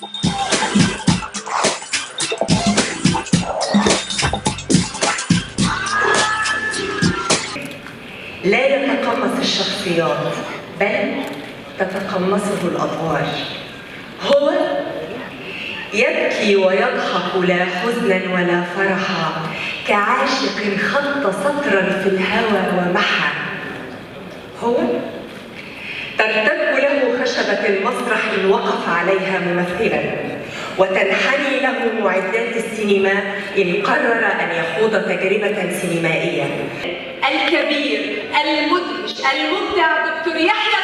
لا يتقمص الشخصيات بل تتقمصه الأدوار. هو يبكي ويضحك لا حزنا ولا فرحا، كعاشق خط سطرا في الهوى ومحى. هو ترتب له خشبة المسرح إن وقف عليها ممثلا، وتنحني له معدات السينما إن قرر أن يخوض تجربة سينمائية. الكبير المدهش المبدع دكتور يحيى